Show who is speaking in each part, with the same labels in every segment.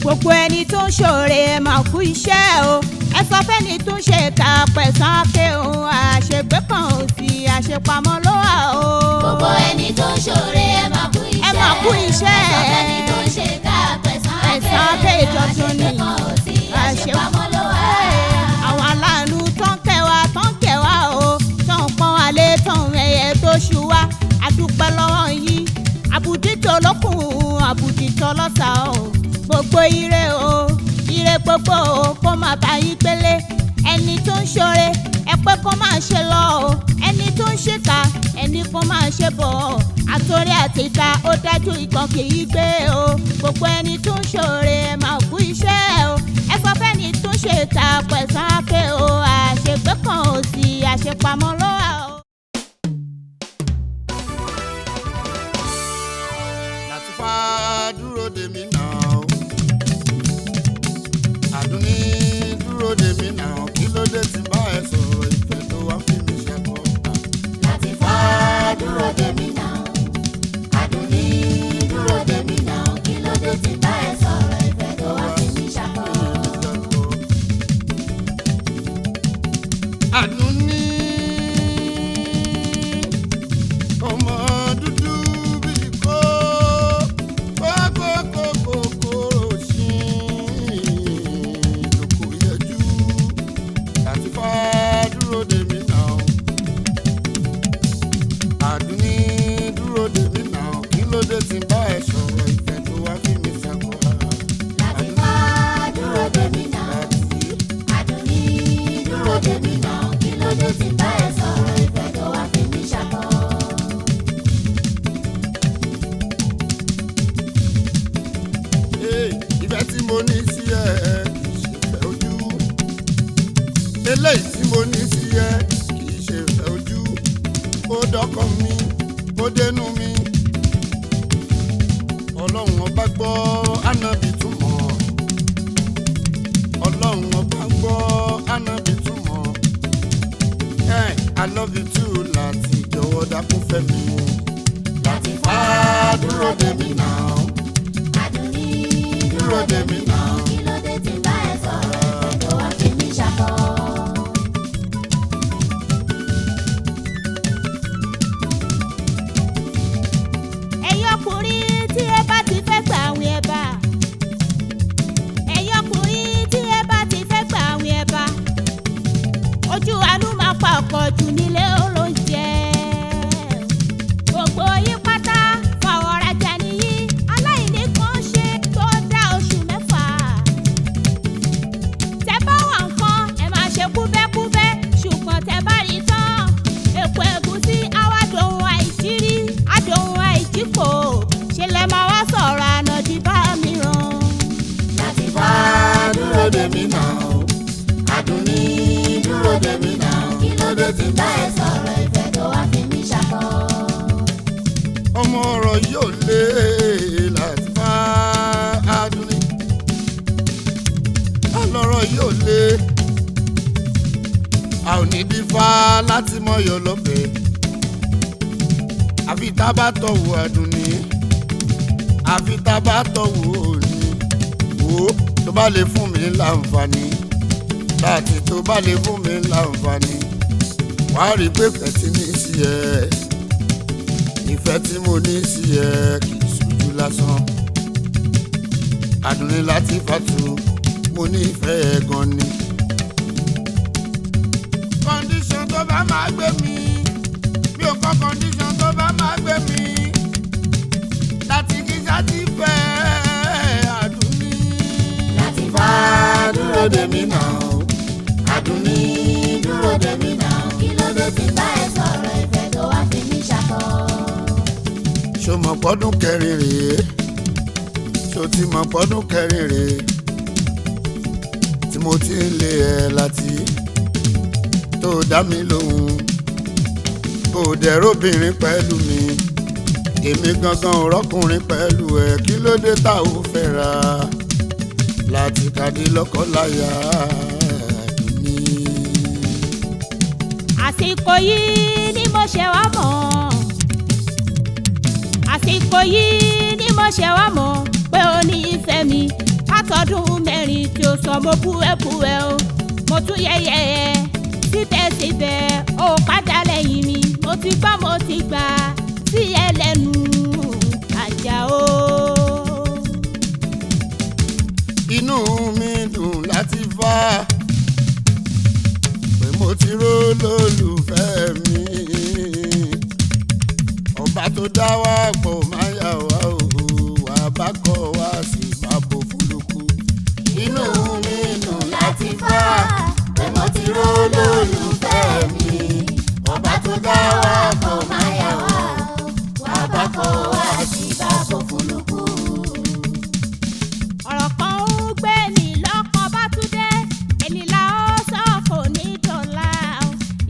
Speaker 1: gbogbo ẹni tó ń ṣoore máa kú iṣẹ́ o ẹ sọ fẹ́ni tó ń ṣe ká pẹ̀sán ké o àṣegbé kan ò sí àṣepamọ́ ló wà o.
Speaker 2: gbogbo ẹni tó ń ṣoore ẹ máa kú iṣẹ́.
Speaker 1: ẹ máa kú iṣẹ́.
Speaker 2: ẹ sọ fẹ́ni tó ń ṣe ká pẹ̀sán ké
Speaker 1: ìjọsìn ni
Speaker 2: àṣegbé kan ò sí àṣepamọ́ ló wà.
Speaker 1: àwọn aláàánú tó ń kẹwàá o tó ń pọ́n wálé tó ń ẹyẹ tó ṣú wa àdúpẹ́ lọ́wọ́ yín àbùdítò lókun àbùdítò lọ́sà o gbogbo ire o ire gbogbo o kó má bá yín gbélé ẹni tó ń ṣoore ẹ pé kó máa ṣe lọ o ẹni tó ń ṣèkà ẹni kó máa ṣe bọ̀ ọ́ àtòrí àti ìta ó dájú ìkan kì í gbé o gbogbo ẹni tó ń ṣoore ẹ máa kú iṣẹ́ o ẹ sọ fẹ́ni tó ń ṣèkà pẹ̀sán ké o àṣegbé kan ò sí àṣepamọ́ ló wà o.
Speaker 3: Latifa dúró dè mí náà Àdùnní dúró dè mí náà kí ló dé tí bá ẹ sọ̀rọ̀ ìfẹ́ tó wá fi mí ṣẹ́kọ̀ọ́.
Speaker 2: Latifa dúró dè mí náà Àdùnní dúró dè mí náà kí ló dé tí bá ẹ sọ̀rọ̀ ìfẹ́ tó wá fi mí ṣẹ́kọ̀ọ́.
Speaker 3: Àdùnní ọmọ dúdú bíi kó sí lóko yẹjú. Latifa dúró dè mí náà Àdùnní dúró dè mí náà kí ló dé tí bá ẹ sọ̀rọ̀ ìfẹ́ tó wá fi mí ṣẹ́kọ̀ọ́.
Speaker 2: Latifa dúró dè mí náà Àdùnní dúró dè mí náà kí ló dé tí bá ẹ sọ̀rọ̀ ìfẹ́ tó wá fi mí ṣẹ́kọ̀ọ́.
Speaker 3: Ìfẹ́ tí mo ní sí ẹ kì í ṣe fẹ́ ojú. Eléyìí tí mo ní sí ẹ kì í ṣe fẹ́ ojú. Ó dọ́kàn mi, ó dénú mi. Ọlọ́run ọba gbọ́ ànábì túmọ̀. Ọlọ́run ọba gbọ́ ànábì túmọ̀. I love you too láti jọ̀wọ́ dákún fẹ́ mi. Latifa dúró dè mí náà.
Speaker 2: Àdùnní dúró dè mí náà kí ló dé tí bá ẹ sọ̀rọ̀ ìfẹ́ tó wá fi mí ṣẹ́kọ̀ọ́.
Speaker 1: ẹ̀yin ọkùnrin tí ẹ bá ti fẹ́ gbà àwìn ẹ bá ẹ̀yin ọkùnrin tí ẹ bá ti fẹ́ gbà àwìn ẹ bá ojú àánú máa pa ọkọ̀ jù nílé olóúnjẹ gbogbo yín pátá fọwọ́ rajà nìyí aláìní kan ṣe tó dá oṣù mẹ́fà tẹ bá wà nǹkan ẹ máa ṣe kúbẹ́kúbẹ́ ṣùgbọ́n tẹ bá rí tán èpo ẹ̀gúsí àwàdòhun àìjírí àdòhun àìjíkò ṣe lẹ máa wá sọ̀rọ̀ ànàdì bá mi ràn.
Speaker 2: Latifa dúró dè mí náà Àdùnní dúró dè mí náà kí ló dé tí bá ẹ sọ̀rọ̀ ìfẹ́ tó wá fi mí ṣẹ́kọ̀ọ́.
Speaker 3: Ọmọ ọ̀rọ̀ yóò lé Latifa Àdùnní. Alọ́rọ̀ yóò lé. A ò ní dífá láti mọ̀yọ́ lọ́bẹ̀. Àfi tá a bá tọ̀wọ̀ Àdùnní. Àfi tá a bá tọ̀wọ̀ òní. Wò ó tó bá lè fún mi láǹfààní. Láti tó bá lè fún mi láǹfààní. Wàá rí pé ìfẹ́ tí ní sí ẹ. Ìfẹ́ tí mo ní sí ẹ kì í ṣojú lásán. Àdùnní Lateefat mo ní ìfẹ́ ẹ gan ni. Kọ́ndíṣọ̀n tó bá máa gbé mi, mi ò kọ́ kọ́ndíṣọ̀n tó bá máa gbé mi. Láti kí sáti fẹ́ Àdùnní.
Speaker 2: Latifa dúró dè mí náà Àdùnní dúró dè mí náà kí ló dé tí bá ẹ sọ̀rọ̀ ìfẹ́ tó wá fi mí ṣẹ́kọ̀ọ́.
Speaker 3: Ṣo mọ̀ pọ́dún kẹrin rèé? Ṣo ti mọ̀ pọ́dún kẹrin rèé? Tí mo ti ń lé ẹ láti tó dá mi lóhùn. Ó dẹ̀rọ̀bìnrin pẹ̀lú mi. Èmi gangan ò rọ́kùnrin pẹ̀lú ẹ. Kí ló dé tá ò fẹ́ ra? Láti kàdé lọ́kọláya Àdùnní.
Speaker 1: àsìkò yìí ni mo ṣe wá mọ̀ àsìkò yìí ni mo ṣe wá mọ̀ pé o ní ìfẹ́ mi ká tọdún mẹ́rin tí ó sọ mo bú ẹ o mo tún yẹ̀yẹ́ síbẹ̀síbẹ̀ ó padà lẹ́yìn mi mo ti gbọ́ mo ti gbà sí ẹlẹ́nu Àjàó.
Speaker 3: inú mi dùn láti fà pé mo ti ró lólùfẹ́ mi ọba tó dá wa pọ̀ máa yà wá o wà bá kọ́ wá sí bàbá fúlùkù.
Speaker 2: inú mi dùn láti fà pé mo ti ró lólùfẹ́ mi ọba tó dá wa pọ̀ máa yà wá wà bá kọ́ wá sí bàbá fúlùkù.
Speaker 1: ọ̀rọ̀ kan ń gbé ní lọ́kàn bá tún dé ẹni la ó sọ kò ní dọ̀la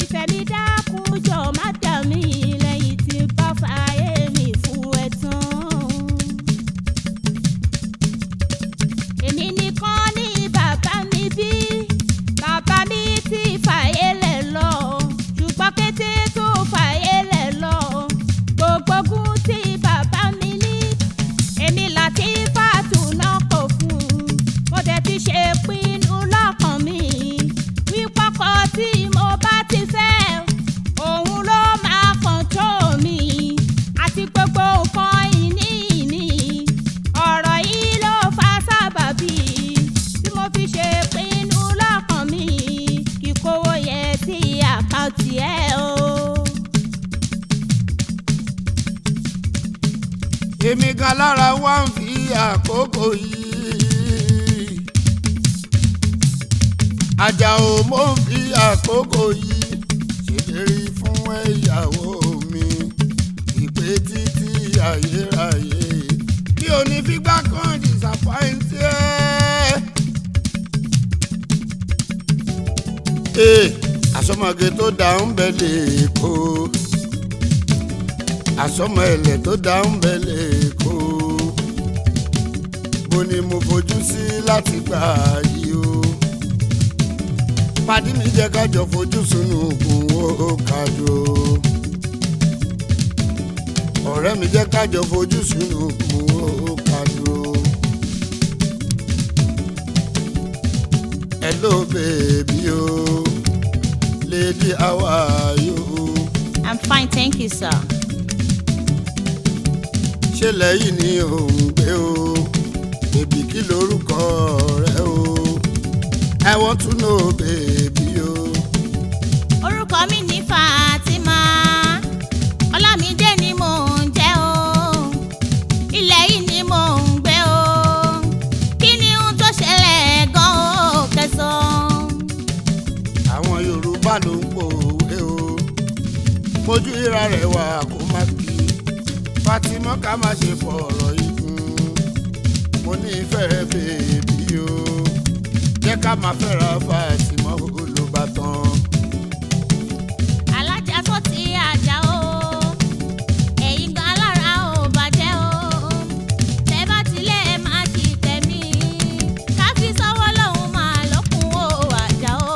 Speaker 1: ìfẹ́ mi dákun jọ má dà mí lẹ́yìn tí bá fààyè mi fún ẹ tán. èmi nìkan ní bàbá mi bí bàbá mi ti fààyè lẹ̀ lọ ṣùgbọ́n kété tó fààyè lẹ̀ lọ gbogbo ogún tí bàbá mi ní èmi Lateefat náà kò fún un mo dẹ̀ ti ṣe pinnu lọ́kàn mi wípọ́kọ tí mo bá ti fẹ́ òun ló máa control mi àti gbogbo nǹkan ìní mi ọ̀rọ̀ yìí ló fa sábàbí tí mo fi ṣe pinnu lọ́kàn mi kíkówó yẹ sí àkáǹtì ẹ̀ o.
Speaker 3: èmi gan lára wá ń fi àkókò yìí Àjàó mo ń fi àkókò yìí ṣèlérí fún ìyàwó mi ìpè títí ayérayé bí o ní fígbà kan disappoint àsọmọge tó dá ń bẹ lẹ́kọ̀ọ́ àsọmọ ẹlẹ tó dá ń bẹ lẹ́kọ̀ọ́ mo ní mo fojú sí láti gbà yìí o pàdé mi jẹ́ kájọ fojú sunùkùn ó kájọ ọ̀rẹ́ mi jẹ́ kájọ fojú sunùkùn ó kájọ. hello baby o lady how are you.
Speaker 1: I'm fine, thank you, sir.
Speaker 3: ṣé lẹ́yìn ni ò ń gbé o bèbí kí lorúkọ rẹ o I want to know bèbí o.
Speaker 1: orúkọ mi ní Fatima Ọlámídé ni mò ń jẹ́ o ilẹ̀ yìí ni mò ń gbé o kí ni ohun tó ṣẹlẹ̀ gan-an kẹsàn-án.
Speaker 3: àwọn Yorùbá ló ń pòwe o fojú ìra rẹ̀ wà kó má kí Fatima ká má ṣe fọ̀rọ̀ igun mo ní ìfẹ́ rẹ bèbí o jẹ́ ká máa fẹ́ra Fatima ló bá tán.
Speaker 1: alájà Saoti Arewa ẹ̀yin gan alára ò bàjẹ́ o tẹ́ bá tilẹ̀ ẹ máa ṣì tẹ̀mí ká fi sọ́wọ́ lòun máa lọ́kùn o Àjàó.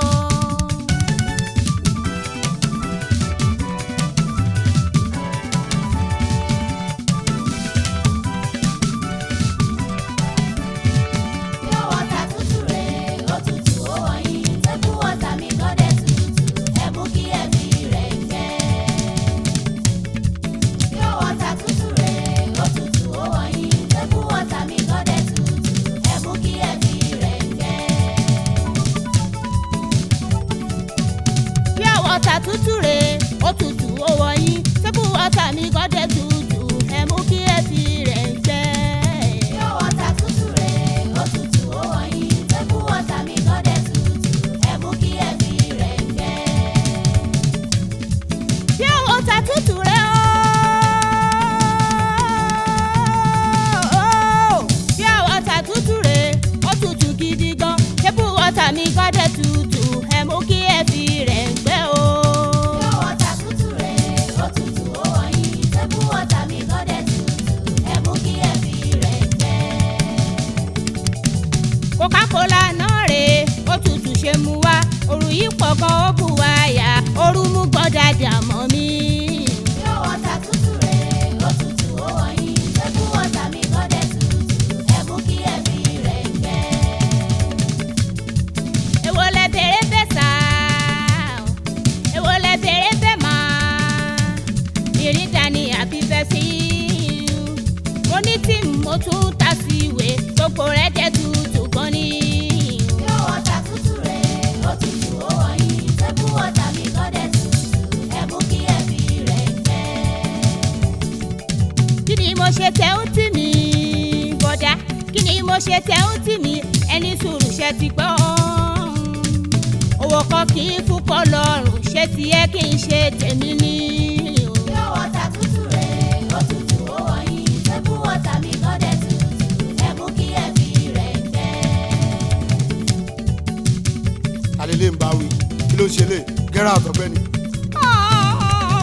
Speaker 1: Water tútù rè ó tutù ó wọ̀nyí table water mi gọ́dẹ̀ tutù ẹ mú kí ẹ fi rẹ̀ gbẹ.
Speaker 2: Pure water tútù rè ó tutù ó wọ̀nyí table water mi gọ́dẹ̀ tutù ẹ mú kí ẹ fi rẹ̀ gbẹ.
Speaker 1: Pure water tútù rè ó. Pure water tútù rè ó tutù gidi gan table water mi gọ́dẹ̀ tutù ẹ mú kí ẹ fi rẹ̀ gbẹ o.
Speaker 2: Pure water tútù rè ó tutù ó wọ̀nyí table water
Speaker 1: sí mo ní tí mo tún ta sí ìwé gbogbo rẹ̀ jẹ́ tútù gan ni.
Speaker 2: Pure water tútù rẹ̀ ó tútù ó wọ̀nyí. Table water mi gan dẹ̀ tútù. Ẹ mú kí ẹbí rẹ̀ fẹ́.
Speaker 1: Kí ni mo ṣe tẹ̀ ń tì mí bọ̀dá? Kí ni mo ṣe tẹ̀ ń tì mí? Ẹni sùúrù ṣe ti gbọ́. Owó kan kì í fún kọ́ lọ́rùn ṣé ti yẹ kí n ṣe tèmi ní.
Speaker 2: Pure water tútù rẹ̀ ó tútù ó wọ̀nyí. Table water mi gan dẹ̀ tútù. Ẹ mú kí ẹbí rẹ̀ fẹ́.
Speaker 3: alẹ́lẹ́ ń bá wí kí ló ṣe lè gẹ́rà àtọ̀gbẹ́ni.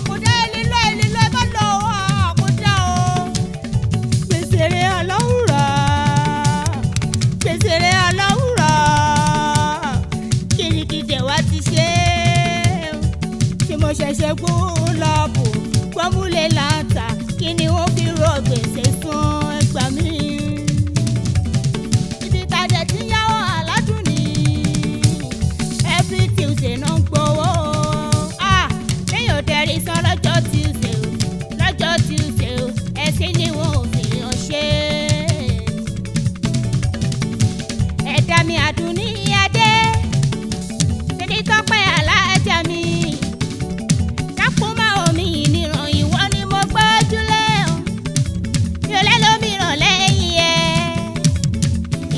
Speaker 1: Kò dá lílọ ẹ bá lọ kò dá o. Gbèsè rẹ̀ aláwùrà gbèsè rẹ̀ aláwùrà kìrìkìtì wa ti ṣe tí mo ṣẹ̀ṣẹ̀ gún lọ́bù gbọ́múlẹ̀ láǹtà kí ni wọ́n fi rọ gbèsè san ẹgbàá mi. Ibi tàdé tí yáwó aládùn ní every Tuesday náà ń gbowó. Lẹ́yìn òdẹ̀rí san lọ́jọ́ Tuesday o lọ́jọ́ Tuesday o ẹ̀sìn ni wọ́n ò fi hàn ṣe. Ẹ̀dá mi àdùn ní adé tèmi tọ́pẹ́ alájà mi. Dákúmá omi ìniràn ìwọ ni mo gbójúlé o. Mi ò lẹ́lòmíràn lẹ́yìn ẹ̀.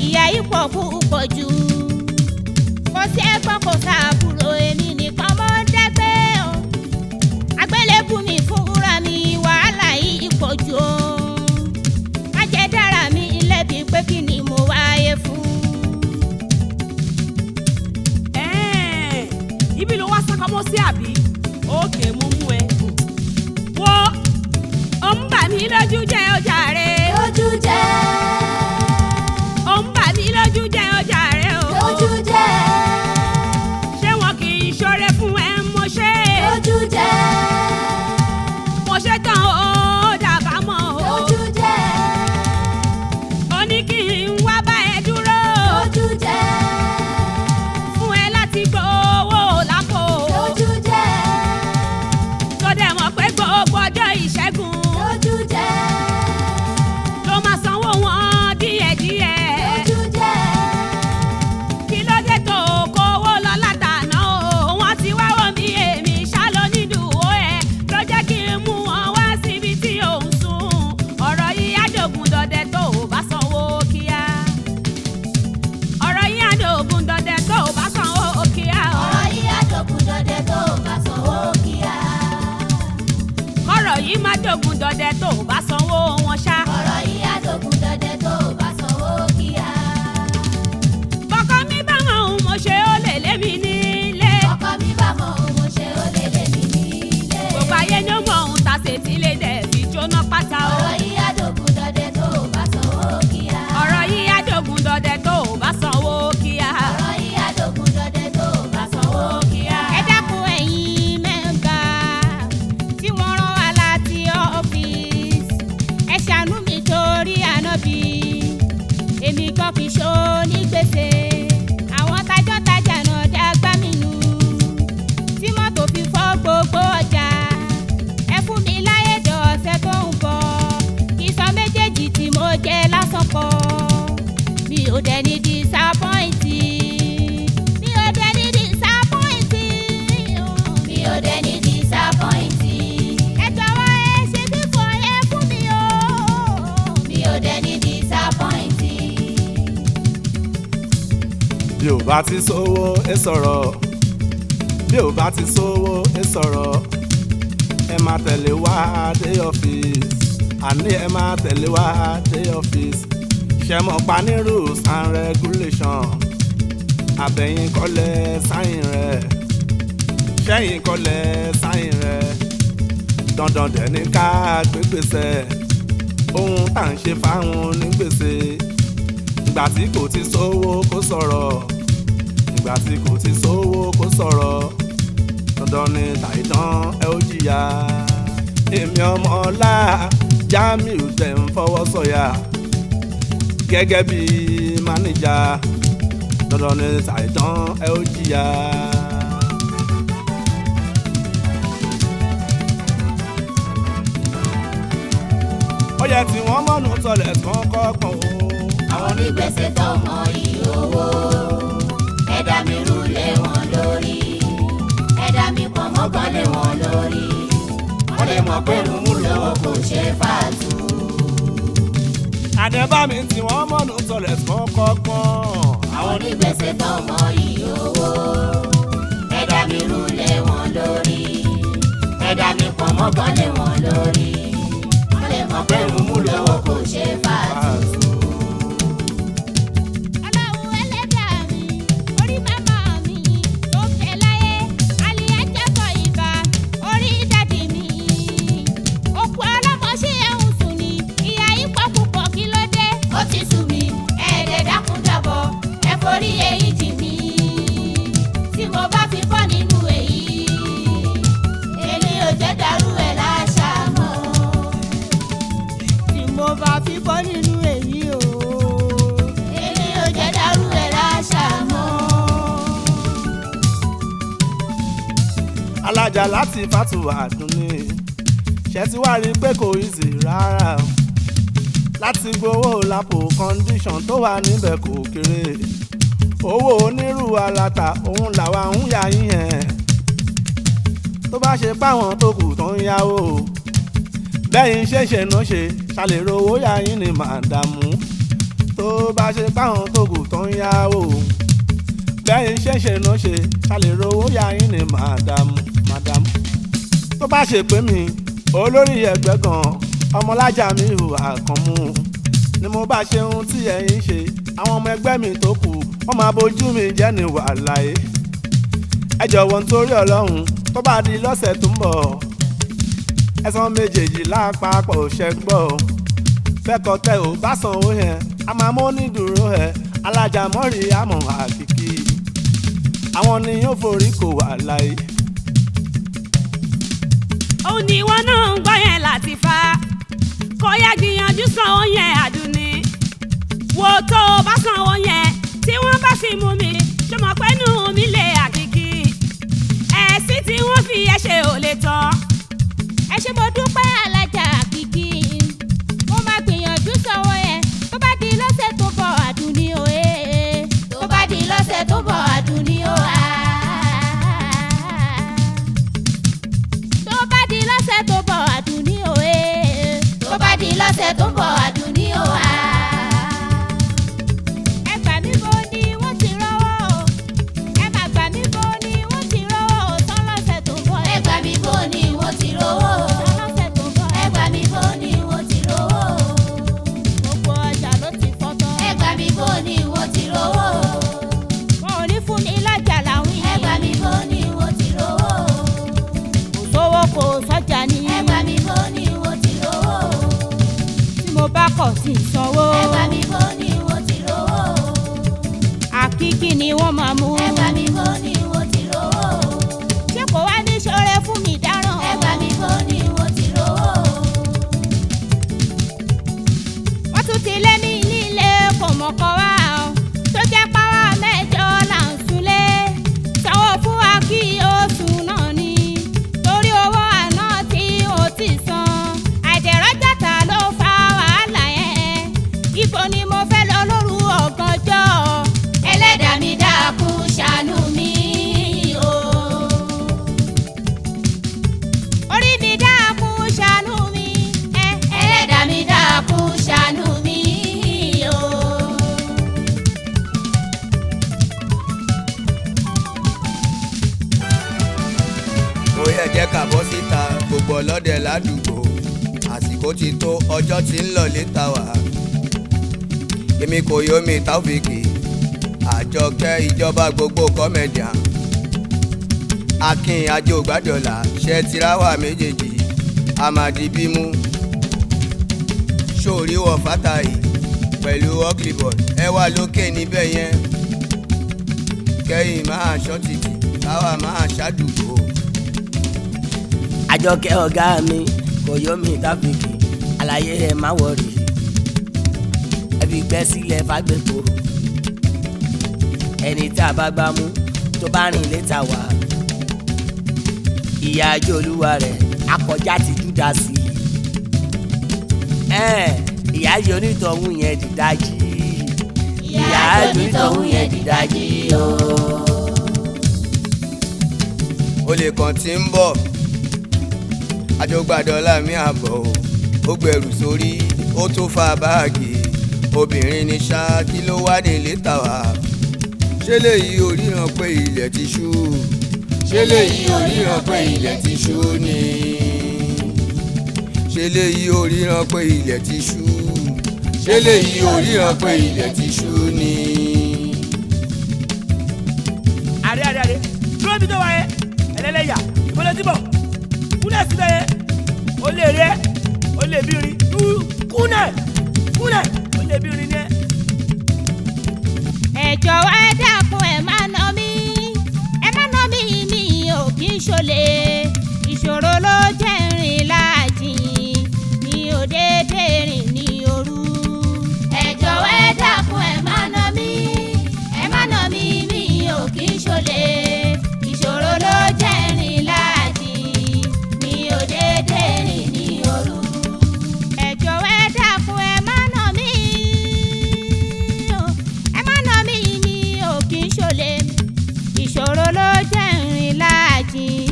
Speaker 1: Ìyá yìí pọ̀ púpọ̀ jù. Kò sí ẹ̀gbọ́n kò sáàbùrò èmi nìkan mọ́ ń dẹ́gbẹ́ o. Àgbélébù mi fúnra mi wàhálà yìí pọ̀ jù o. Má jẹ́ dára mi lẹ́bi pé kí ni mo wáyé fún.
Speaker 4: Ibi ló wá sákọmọ́ sí àbí? Òkè mo mú ẹ. Wo ó ń bà mí lójú jẹ́ ọjà rẹ̀.
Speaker 2: Lójú jẹ́.
Speaker 4: Ó ń bà mí lójú jẹ́ ọjà rẹ̀ o.
Speaker 2: Lójú jẹ́.
Speaker 4: Ṣé wọn kì í ṣoore fún ẹ mo ṣe?
Speaker 2: Lójú jẹ́.
Speaker 4: Mo ṣe tán ó dàbámọ̀ o.
Speaker 2: Lójú jẹ́.
Speaker 4: Ó ní kí n wá bá ẹ dúró.
Speaker 2: Lójú jẹ́.
Speaker 4: Fún ẹ láti gbowó lápò.
Speaker 2: Lójú jẹ́.
Speaker 4: Tó dẹ̀ mọ̀ pé gbogbo ọjọ́ ìṣẹ́gun
Speaker 2: Lójú jẹ́.
Speaker 4: ló máa sanwó wọn díẹ̀díẹ̀.
Speaker 2: Lójú jẹ́.
Speaker 4: Kí ló dé tó kówó lọ látàná o? Wọ́n ti wá wọ̀ mí èmi ṣá ló nídùúwó ẹ̀. Ló jẹ́ kí n mú wọn wá síbi tí ò ń sùn. Ọ̀rọ̀ yìí àjògùn dọdẹ tó o bá sanwó kíá. Ọ̀rọ̀ yìí àjògùn dọdẹ tó o bá sanwó kíá.
Speaker 2: Ọ̀rọ̀ yìí àjòkù dọdẹ tó bá sanwó kíá.
Speaker 4: Kọ̀rọ̀ yìí má jògùn dọdẹ tó o bá sanwó wọn ṣá.
Speaker 2: Ọ̀rọ̀ yìí àjòkù dọdẹ tó bá sanwó kíá.
Speaker 4: Bọ́kọ mi bá wọn òun mo ṣe ó lè lé mi nílé.
Speaker 2: Ọkọ mi bá mọ ohun mo ṣe ó lè lé mi nílé.
Speaker 4: Gbogbo ayé ni ó mọ ohun ta ṣètì lè dẹ̀ fi jóná pátá o.
Speaker 2: Ọ̀rọ̀ yìí àjòkù dọdẹ tó bá sanwó kíá.
Speaker 4: Ọ̀rọ̀ yìí àjògùn dọdẹ tó o bá sanwó kíá.
Speaker 2: Ọ̀rọ̀ yìí àjòkù dọdẹ tó bá sanwó kíá.
Speaker 1: Ẹ dákun ẹ̀yin mẹ́ga tí wọ́n rán wa láti ọ́fíìsì. Ẹ ṣàánú mi torí ànábì. Èmi kan kì í ṣó ní gbèsè. Àwọn tajọ́tajà náà dàgbà mí nù. Tí mọ́tò fi fọ́ gbogbo ọjà. Ẹ fún mi láyé jọ ọ̀sẹ̀ tó ń bọ̀. Ìsọ méjèèjì tí mo jẹ lásán kọ́. Mi ò dẹ̀ ní disappointi. Mi ò dẹ̀ ní disappointi.
Speaker 2: Mi ò dẹ̀ ní disappointi.
Speaker 1: Ẹ jọ̀wọ́ ẹ ṣe fífọ̀ ẹ fún mi o.
Speaker 2: Mi ò dẹ̀ ní disappointi.
Speaker 5: Bí ò bá ti sówó ẹ sọ̀rọ̀. Bí ò bá ti sówó ẹ sọ̀rọ̀. Ẹ máa tẹ̀lé wá dé ọ́fíìsì. Àní ẹ máa tẹ̀lé wá dé ọ́fíìsì. Ṣé mọ̀ pa ní rules and regulation. Àbẹ̀yìn kọ́lẹ̀ sáyìn rẹ̀. Ṣẹ́yìn kọ́lẹ̀ sáyìn rẹ̀. Dandan dẹ̀ ní ká gbé gbèsè. Ohun tá à ń ṣe fáwọn onígbèsè. Ìgbà tí kò ti sówó kó sọ̀rọ̀. Ìgbà tí kò ti sówó kó sọ̀rọ̀. Dandan ni tàìtàn ẹ ó jìyà. Èmi ọmọ ọlá Jamiu tẹ̀ ń fọwọ́ sọ̀yà. Gẹ́gẹ́ bí mánéjà. Dandan ni tàìtàn ẹ ó jìyà. yẹ tí wọ́n mọ̀nù tọ̀lẹ̀ tí wọ́n kọ́ pọ̀ o.
Speaker 2: àwọn onígbèsè tó mọ iyì owó ẹ̀dá mi rú lé wọn lórí ẹ̀dá mi pọ̀ mọ́kàn lé wọn lórí wọ́n lè mọ̀ pé rúmú lówó kò ṣe é fàtú.
Speaker 5: àdẹ́bá mi tí wọ́n mọ̀nù tọ̀lẹ̀ tí wọ́n kọ́ pọ̀.
Speaker 2: àwọn onígbèsè tó mọ iyì owó ẹ̀dá mi rú lé wọn lórí ẹ̀dá mi pọ̀ mọ́kàn lé wọn lórí wọ́n lè mọ̀ pé rúmú lówó kò ṣe é fàtú.
Speaker 1: Ọlọ́run ẹlẹ́dàá mi, orí màmá mi tó fẹ́ láyé, àlìyá jẹ́kọ̀ ìbá, orí dádì mi. Òkú ọlọ́mọ ṣé ẹ̀ ń sùn ni, ìyá yín pọ̀ púpọ̀ kí ló dé?
Speaker 2: ó ti sú mi ẹ̀ẹ́dẹ̀ dákun dàbọ̀ ẹ forí èyí jì mí tí mo bá fi bọ́ nínú èyí èmi ò jẹ́ dàrú ẹ̀ láṣà mọ́.
Speaker 1: Tí mo bá fi bọ́ nínú èyí o.
Speaker 2: èmi ò jẹ́ dàrú ẹ̀ láṣà mọ́.
Speaker 5: Alh.Lateefat Qamorudeen ṣe ti wá rí pé kò easy rárá o. láti gbowó lápò condition tó wà níbẹ̀ kò kéré. owó onírú aláta òun làwa ń yà yín yẹn. tó bá ṣe páwọn tó kù tó ń yáwó bẹ́yìn ṣẹ̀ṣẹ̀ náà ṣe ṣàlèrò owó yà yín ní màdàmú. tó bá ṣe páwọn tó kù tó ń yáwó bẹ́yìn ṣẹ̀ṣẹ̀ náà ṣe ṣàlèrò owó yà yín ní màdàmú. tó bá ṣe pé mi olórí ẹgbẹ́ gan ọmọlájà mi hùwà kan mú ni mo bá ṣe ohun tí ẹ̀yin ṣe àwọn ọmọ ẹgbẹ́ mi tó kù wọ́n máa bójú mi jẹ́ ní wàhálà yìí. ẹ jọ̀wọ́ nítorí ọlọ́run tó bá di lọ́sẹ̀ tó ń bọ̀ ẹ̀san méjèèjì lápapọ̀ ṣẹ́gbọ́ fẹ́kọ̀ tẹ ò bá sanwó yẹn a máa mú onídùúró ẹ̀ alájà mọ́rì àmọ́ àkìkì àwọn ni yóò forí kò wàhálà yìí.
Speaker 4: òun ni ìwọ náà ń gbọ́ yẹn Latifa kó yá gbìyànjú sanwó yẹn Àdùnní wo tó o bá sanwó yẹn tí wọ́n bá sì mú mi ṣe mọ̀ pé nù mí lè àkìkì ẹ̀sìn tí wọ́n fi ẹ ṣe ò lè tán.
Speaker 1: Ẹ ṣé mo dúpẹ́ alájà Àkìkí, mo máa gbìyànjú sanwó yẹn tó bá di lọ́sẹ̀ tó bọ̀ Àdùnní o.
Speaker 2: tó bá di lọ́sẹ̀ tó bọ̀ Àdùnní o.
Speaker 1: Tó bá di lọ́sẹ̀ tó bọ̀ Àdùnní o.
Speaker 2: tó bá di lọ́sẹ̀ tó bọ̀ Àdùnní o.
Speaker 1: Ẹ gbà mí bó ni wọ́n ti rówó, ẹ má gbà mí bó ni wọ́n ti rówó tán lọ́sẹ̀ tó bọ̀.
Speaker 2: ẹ gbà mí bó ni wọ́n ti rówó.
Speaker 1: Tán lọ́sẹ̀ tó bọ̀.
Speaker 2: ẹ gbà mí bó ni wọ́n ti rówó.
Speaker 1: Gbogbo ọjà ló ti fọ́ tán.
Speaker 2: ẹ gbà mí bó ni wọ́n ti rówó.
Speaker 1: Wọn ò ní fún mi lọ́jà láwìn.
Speaker 2: ẹ gbà mí bó ni wọ́n ti rówó.
Speaker 1: Kò sówó kò sọ́jà ní.
Speaker 2: ẹ gbà mí bó ni wọ́n ti rówó.
Speaker 1: Tí mo bá kọ̀ sí ìsanwó.
Speaker 2: ẹ gbà mí bó ni wọ́n ti rówó.
Speaker 1: Àkìkí ni wọ́n máa mú.
Speaker 2: ẹ gbà mí bó ni wọ́n ti rówó.
Speaker 1: Ṣé kò wá ní ṣoore fún mi dáràn?
Speaker 2: ẹ gbà mí bó ni wọ́n ti rówó.
Speaker 1: Wọ́n tún ti lé ní nílé kò mọ̀kọ́ wá o. Tó jẹ́ pàwọ́ mẹ́jọ là ń súnlé. Sanwó fún wa kí oṣù náà ni. Torí owó àná tí o ti san. Àìdẹ̀rọ́jàtà ló fa wàhálà yẹn. Ibo ni mo fẹ́ lọ lóru ọ̀gànjọ́?
Speaker 2: ẹlẹ́dàá mi dákun ṣàánú mi o.
Speaker 1: Orí mi dákun ṣàánú mi.
Speaker 2: ẹlẹ́dàá mi dákun ṣàánú mi o.
Speaker 6: ó yẹ jẹ́ ká bọ́ síta gbogbo ọlọ́dẹ ládùúgbò àsìkò ti tó ọjọ́ tí ń lọ létà wá. èmi kò yómi Taofiki Àjọkẹ́ ìjọba gbogbo kọ́mẹ̀díà Akin Ajé Ògbádọ́là ṣe tìráwà méjèèjì Amadi Bímú Ṣòríwọ̀ Fátàyì pẹ̀lú Alh.Lateefat ẹ wà lókè níbẹ̀ yẹn kẹ́yìn máa ṣọ́tìtì káwa máa ṣàdúgbò.
Speaker 7: Àjọkẹ́ ọ̀gá mi kò yómi Taofiki àlàyé ẹ̀ má wọ̀rì ẹ fi gbẹ́ sílẹ̀ fàgbẹ́kọ̀ ẹni tí a bá gbá mú tó bá rìn létà wá ìyá ajé olúwa rẹ̀ akọjá ti Júdásì ìyá yìí onítọ̀hún yẹn dìdájì.
Speaker 2: ìyá onítọ̀hún yẹn dìdájì o.
Speaker 6: olè kan tí ń bọ̀ àjọgbàdọ́là mi àbọ̀ ó gbẹrù sórí ó tó fa báàgì obìnrin ní ṣáá kí ló wá nílé tàwa ṣé léyìí oríran pé ilẹ̀ ti ṣú ṣé léyìí oríran pé ilẹ̀ ti ṣú ni ṣé léyìí oríran pé ilẹ̀ ti ṣú ṣé léyìí oríran pé ilẹ̀ ti ṣú ni.
Speaker 8: àrẹ dúró bí tó wáyé ẹlẹ́lẹ́yà ìbọ̀lẹ̀ tí bọ̀ kúnlẹ̀ síbẹ̀ yẹn ó lè rí ẹ ó lè bí rin kúnlẹ̀ ó lè bí rin ní ẹ.
Speaker 1: ẹ jọ̀wọ́ ẹ dákun ẹ má nà mí mi ò kí ń ṣolè ìṣòro ló jẹ́ rìn láàjìn mi ò déédé rìn ní òru.
Speaker 2: ẹ jọ̀wọ́ ẹ dákun ẹ má nà mí mi ò kí ń ṣolè ìṣòro ló jẹ́ rìn láàjìn mi ò déédé rìn ní òru.
Speaker 1: ẹ jọ̀wọ́ ẹ dákun ẹ má nà mí mi ò kí ń ṣolè ìṣòro ló jẹ́ rìn láàjìn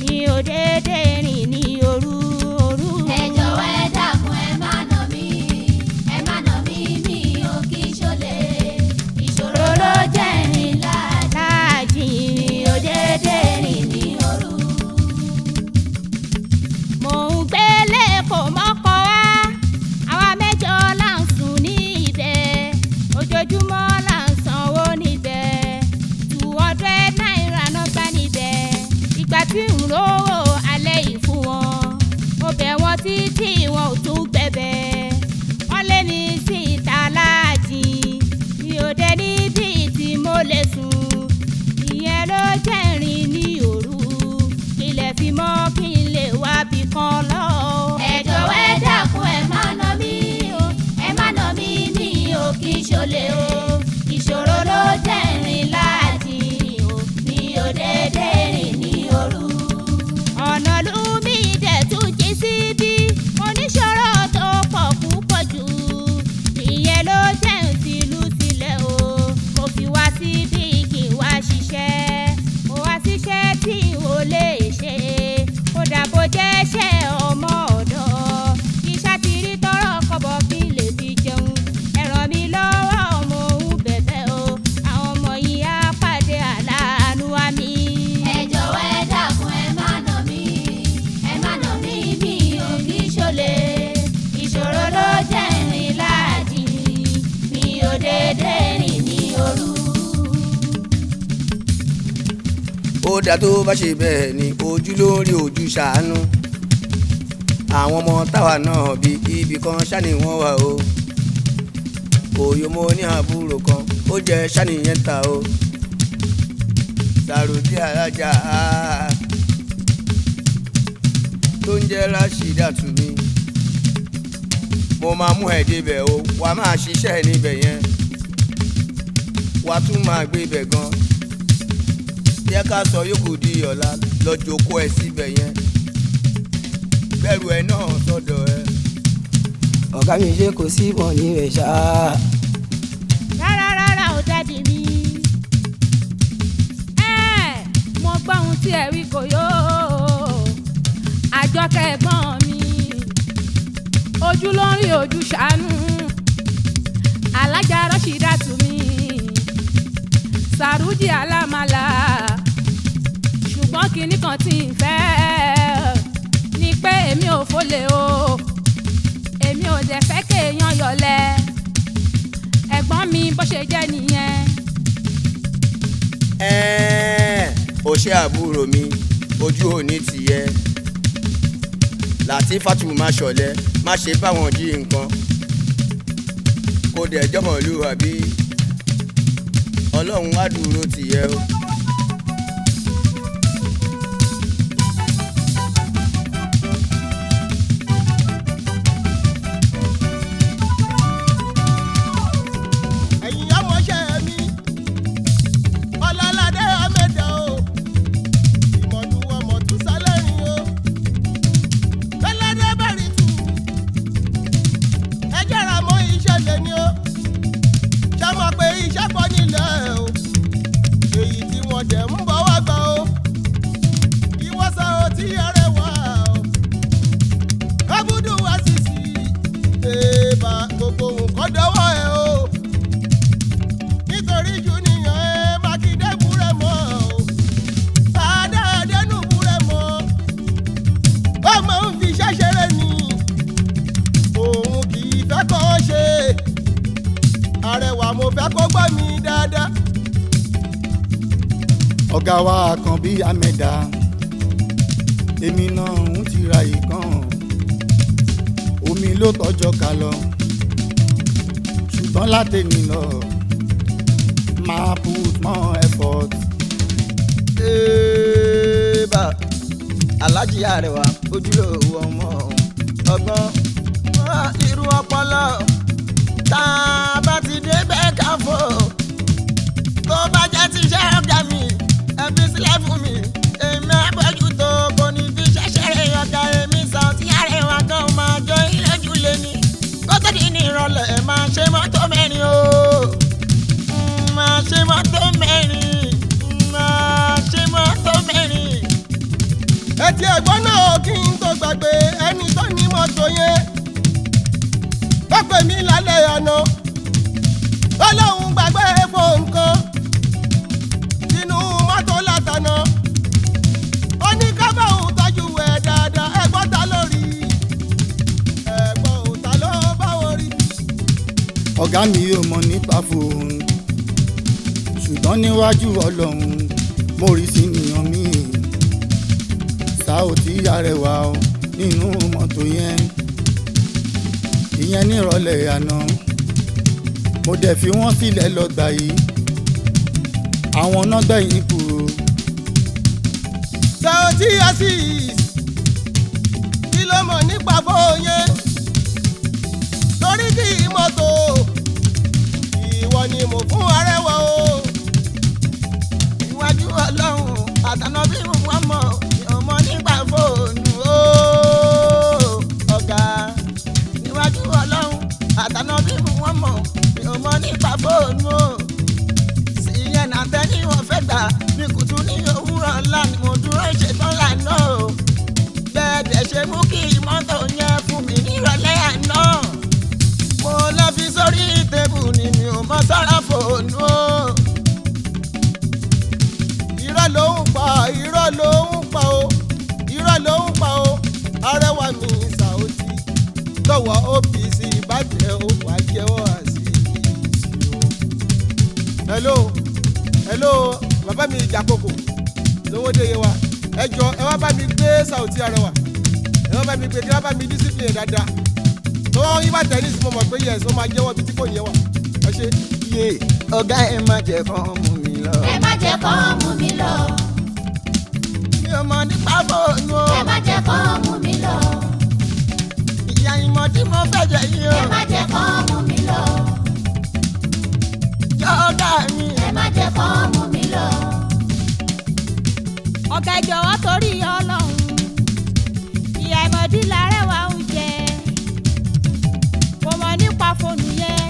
Speaker 1: mi ò déédé rìn ní òru.
Speaker 2: ẹ jọ̀wọ́ ẹ dákun ẹ má nà mí mi ò kí ń ṣolè ìṣòro ló jẹ́ rìn
Speaker 1: láàjìn mi ò déédé rìn ní òru. mò ń gbélé kò mọ́kọ wá àwa mẹ́jọ là ń sùn ní ibẹ̀ ojoojúmọ́ là ń sanwó níbẹ̀ 200 náírà náà gbà níbẹ̀ ìgbà tí ń rówó alẹ́ yìí fún wọn mo bẹ̀ wọ́n títí wọn ò tún gbẹ̀bẹ̀ wọ́n lé ní síta láàjìn mi ò dé níbi tí mo lè sùn ìyẹn ló jẹ́ rìn ní òru ilẹ̀ fi mọ́ kí n lè wá bí kan lọ.
Speaker 2: ẹ jọ̀wọ́ ẹ dákun ẹ má nà mí mi ò kí ń ṣolè o ìṣòro ló jẹ́ rìn láàjìn mi ò déédé rìn ní òru.
Speaker 1: ọ̀nà lùmí dẹ̀ tún jí síbí oníṣòro tó pọ̀ púpọ̀ jù ìyẹn ló jẹ́ ń tìlú sílẹ̀ o mo fi wá síbí kí n wá ṣiṣẹ́ mo wá síṣẹ́ tí mo lè ṣe kódà bó jẹ́ ṣẹ́ ọmọ ọ̀dọ́ kí ṣàtìrí tọrọ kọ́bọ̀ kí n lè fi jẹun ẹ ràn mí lọ́wọ́ mo ń bẹ̀bẹ̀ o àwọn ọmọ yìí á pàdé aláàánú wa mi.
Speaker 2: ẹ jọ̀wọ́ ẹ dákun ẹ má nà mí mi ò kí ń ṣolè ìṣòro ló jẹ́ rìn láàjìn mi ò déédé rìn ní òru.
Speaker 6: ó dáa tó bá ṣe bẹ́ẹ̀ ni ojú lórí ojú ṣàánú àwọn ọmọ táwa náà bí ibì kan ṣáni wọ́n wà o òyò mo ní àbúrò kan ó jẹ́ ṣáni yẹn ta o Saoti alájà tó ń jẹ́ Rashida tù mí mo máa mú ẹ̀ débẹ̀ o wàá máa ṣiṣẹ́ níbẹ̀ yẹn wàá tún máa gbé ibẹ̀ gan jẹ́ ká sọ yòókù di ọ̀la lọ́jọ́ kó ẹ síbẹ̀ yẹn bẹ̀rù ẹ náà sọ́dọ̀ ẹ.
Speaker 7: ọ̀gá mi ṣe kò sí mọ̀ ní rẹ̀ ṣá.
Speaker 1: rárá ò dádì mi.
Speaker 4: mo gbọ́ ohun tí ẹ wí kò yó àjọkẹ́ ẹ̀gbọ́n mi ojú ló ń rí ojú ṣàánú alájà Rashida tù mí Saoti alámàlà ṣùgbọ́n kinní kan tí ń fẹ́ ni pé èmi ò fọlẹ̀ o èmi ò dẹ̀ fẹ́ kéèyàn yọlẹ̀ ẹ̀gbọ́n mi bó ṣe jẹ́ nìyẹn.
Speaker 6: ó ṣe àbúrò mi ojú òní tìyẹ Lateefat má ṣọ̀lẹ má ṣe báwọn jí nǹkan kó dẹ̀ jọmọlúwàbí Ọlọ́run wá dúró tìyẹ o.
Speaker 9: ẹ̀yin ọmọọṣẹ́ mi ọlọ́ládé ọmọdé o ìmọ̀lú ọmọ tún sálẹ̀rìn o lọ́ládé bẹ̀rẹ̀ tù Arẹwà mo fẹ́ kó gbọ́ mi dáadáa.
Speaker 3: ọ̀gá wa kan bí amẹ́dá èmi náà ń tira ìkan omi ló tọ́jọ́ ká lọ ṣùgbọ́n látẹ̀ni lọ máa put more effort.
Speaker 10: bá Alhaji Arewa ojúlówó ọmọ ọgbọ́n irú ọpọlọ tá a bá ti dé bẹ́ẹ̀ ká fò tó bá jẹ́ ti ṣe ọ̀gá mi ẹbí sílẹ̀ fún mi èmi àbójútó kò ní fi ṣẹ̀ṣẹ̀ rẹ̀ ọ̀gá èmi Saoti Arewa kan máa jọ ìlẹ́jù lé ní kó tó di ní ìrọ̀lẹ́ máa ṣe mọ́tò mẹ́rin o máa ṣe mọ́tò mẹ́rin máa ṣe mọ́tò mẹ́rin.
Speaker 9: Ẹtì ẹ̀gbọ́n náà kí n tó gbàgbé ẹni tó ní mọ́tò yẹn. Ó pè mí lálẹ́ àná. Ó lóun gbàgbé fóun kan sínú mọ́tò látàná. Ó ní ká bá òun tọ́jú ẹ̀ dáadáa. Ẹ̀gbọ́n ta ló rí? Ẹ̀gbọ́n ta ló bá wọn rí?
Speaker 3: ọ̀gá mi ò mọ̀ nípa fóun ṣùgbọ́n níwájú ọlọ́run mo rí sí nìyàn mi Saoti Arewa o nínú mọ́tò yẹn ìyẹn nírọ̀lẹ́ àná mo dẹ̀ fi wọ́n sílẹ̀ lọ́gbà yìí àwọn náà gbẹ̀yìn kúrò.
Speaker 9: Saoti Asis kí ló mọ̀ nípa fóun yẹn? Torí kí mọ́tò ìwọ ni mo fún Arẹwà o.
Speaker 10: Iwájú ọlọ́run àtàná bí mo wá mọ̀ ọmọ nígbà fóònù o. ọ̀gá iwájú ọlọ́run àtàná bí mo wá mọ̀ ọmọ nígbà fóònù o. sí yẹn nàtẹ́ ní wọ́n fẹ́ gbà ní kùtù ní òwúrọ̀ ńlá ni mo dúró ṣetán lánà o. bẹ́ẹ̀ ṣe mú kí mọ́tò yẹn fún mi nírọ̀lẹ́ àná. mo lọ fi sórí tébù ni mi ò mọ sọ́ra fóònù o.
Speaker 9: Irọ́ ló ń pa o, irọ́ ló ń pa o. Arẹwà mi Saoti lọ́wọ́ OPC ìbàjẹ́ o wà jẹ́wọ́ àṣìṣe o. hello bàbá mi Ìjàkókò lówódé yé wa ẹ jọ ẹ wá bá mi gbé Saoti Arewa ẹ wá bá mi gbé kí wá bá mi discipline dáadáa tó wọ́n yí bá tẹ̀lé sí mo mọ̀ pé yẹ̀sọ́ máa jẹ́wọ́ bí tí kò yẹ wà ẹ ṣe.
Speaker 10: yé ọ̀gá ẹ má jẹ́ kán mú mi lọ.
Speaker 2: ẹ má jẹ́ kán mú mi lọ.
Speaker 10: mi ò mọ̀ nípa fóònù o.
Speaker 2: ẹ má jẹ́ kán mú mi lọ.
Speaker 10: ìyá ìmọ̀ tí mo fẹ́ jẹ yìí o.
Speaker 2: ẹ má jẹ́ kán mú mi lọ.
Speaker 10: jọ ọ̀gá mi.
Speaker 2: ẹ má jẹ́ kán mú mi lọ.
Speaker 1: ọ̀gá jọ̀wọ́ torí ọlọ́run ìyá ìmọ̀dí l'Arẹwà ń jẹ kò mọ̀ nípa fóònù yẹn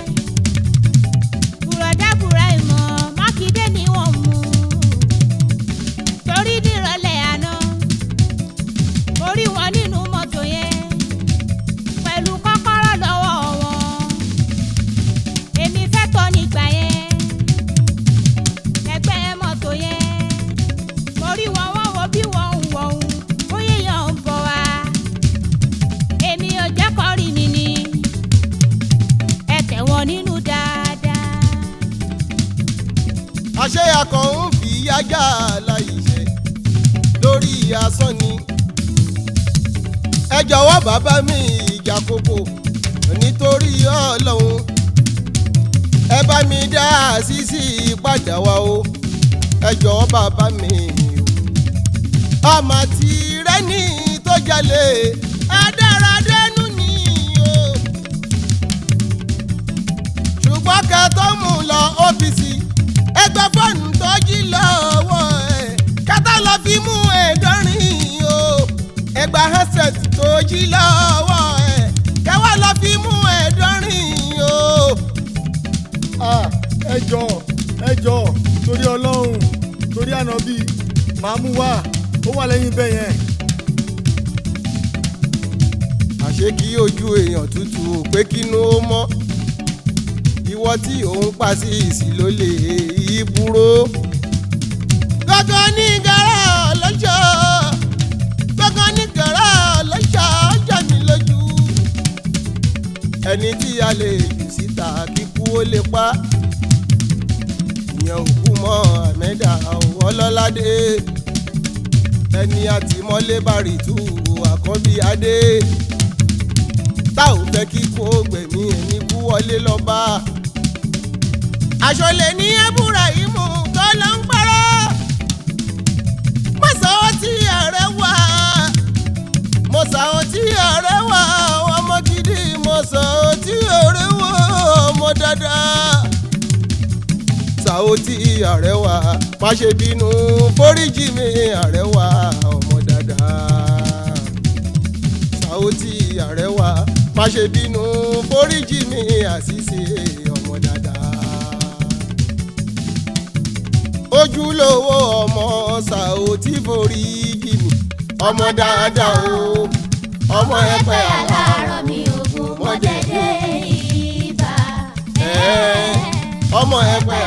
Speaker 1: bùrọ̀dá ìmọ̀ Mákindé ni wọ́n mú torí nírọ̀lẹ́ àná mo rí wọn nínú mọ́tò yẹn pẹ̀lú kọ́kọ́rọ́ lọ́wọ́ wọn èmi fẹ́ tọ́ nígbà yẹn ẹgbẹ́ mọ́tò yẹn mo rí wọn wọ́n wo bí wọ́n ń wọ̀ ń bóyá èèyàn ń bọ̀ wá èmi ò jẹ́ kọ́ rí mi ni ẹ tẹ̀ wọ́n nínú dáadáa.
Speaker 9: àṣé akàn ń fi yájà láìṣe lórí asán ni. ẹ jọ̀wọ́ bàbá mi Ìjàkókò nítorí ọlọ́run ẹ bá mi dá àṣìṣì padà wá o. ẹ jọ̀wọ́ bàbá mi o. ọmọ tí rẹ́ni tó jalè adáradẹ́nu ni o. ṣùgbọ́n kẹ́tọ́ mú lọ OPC ẹgbẹ́ fóònù tó jí lọ́wọ́ ẹ̀ kátà lọ fi mú ẹ̀dọ́rin o. ẹgbẹ́ handset tó jí lọ́wọ́ ẹ̀ kẹwàá lọ fi mú ẹ̀dọ́rin o.
Speaker 3: ẹ jọ̀ọ́ torí ọlọ́run torí ànábì máa mú wá ó wà lẹ́yìn bẹ́ẹ̀ yẹn.
Speaker 9: àṣé kí ojú èèyàn tútù ò pé kínú ó mọ́ ìwọ tí òun pa sí ìsì ló lè ìbúrò. gbọ́ngàn ní gàrà lọ́jọ́ gbọ́ngàn ní gàrà lọ́jọ́ ọjọ́ mi lójú. ẹni tí a lè jù síta kíkú ó ó lè pa ìyẹn òkú mọ́ àmẹ́dà ọlọ́ládé ẹni àtìmọ́lé bàrìtù àkọ́bí adé tá ò fẹ́ kí kó gbẹ̀mí ẹni kú wọlé lọ́ba àṣọlẹ̀ ní Ibrahimu tó ló ń pẹ́rọ́ Saoti Arewa Saoti Arewa ọmọ gidi Saoti Arewa ọmọ dáadáa Saoti Arewa má ṣe bínú foríjì mi Arewa ọmọ dáadáa Saoti Arewa má ṣe bínú foríjì mi àṣìṣe ọmọ dáadáa ojúlówó ọmọ Saoti foríjì mi ọmọ dáadáa o ọmọ ẹgbẹ́
Speaker 2: aláàárọ̀ mi ògùn mọ́dẹ̀dẹ̀ ibà.
Speaker 9: ọmọ ẹgbẹ́